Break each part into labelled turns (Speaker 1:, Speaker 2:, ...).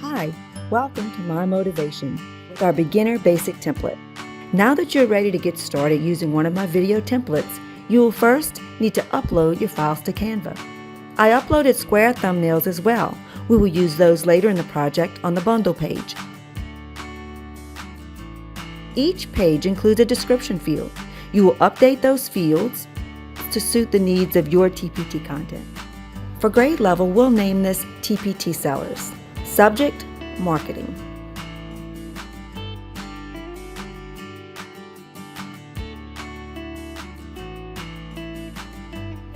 Speaker 1: Hi, welcome to My Motivation with our beginner basic template. Now that you're ready to get started using one of my video templates, you will first need to upload your files to CANVA. I uploaded square thumbnails as well. We will use those later in the project on the bundle page. Each page includes a description field. You will update those fields to suit the needs of your TpT content. For grade level, we'll name this TpT Sellers. Subject, marketing.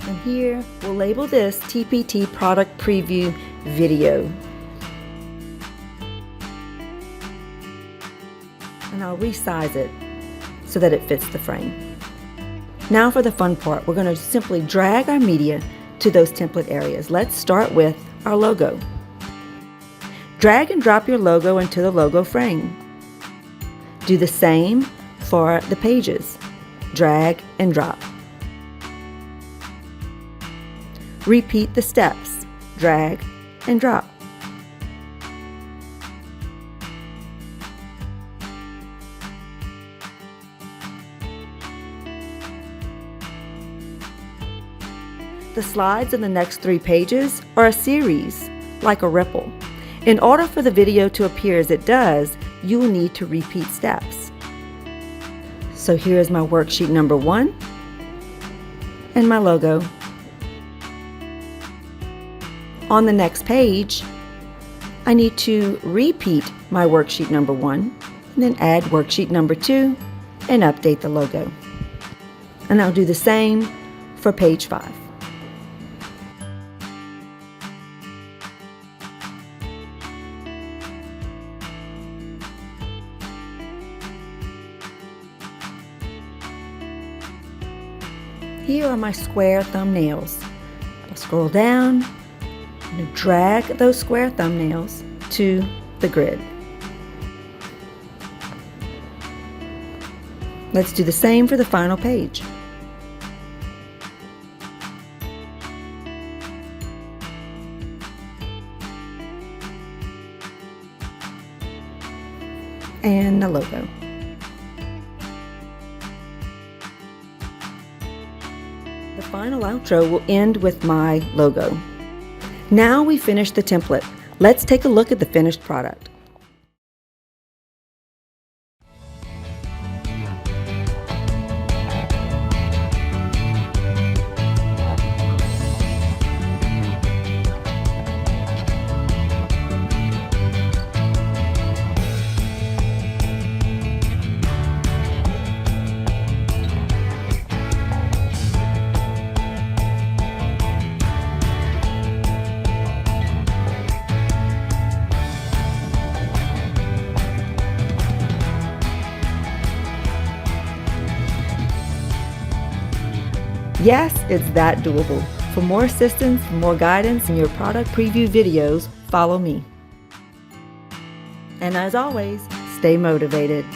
Speaker 1: And here, we'll label this TpT Product Preview Video. And I'll resize it so that it fits the frame. Now for the fun part, we're going to simply drag our media to those template areas. Let's start with our logo. Drag and drop your logo into the logo frame. Do the same for the pages. Drag and drop. Repeat the steps. Drag and drop. The slides in the next 3 pages are a series, like a ripple. In order for the video to appear as it does, you will need to repeat steps. So here's my worksheet number 1 and my logo. On the next page, I need to repeat my worksheet number 1 and then add worksheet number 2 and update the logo. And I'll do the same for page 5. Here are my square thumbnails. I'll scroll down and drag those square thumbnails to the grid. Let's do the same for the final page. And the logo. The final outro will end with my logo. Now we finished the template. Let's take a look at the finished product. Yes, it's that doable. For more assistance, more guidance, and your product preview videos, follow me. And as always, stay motivated.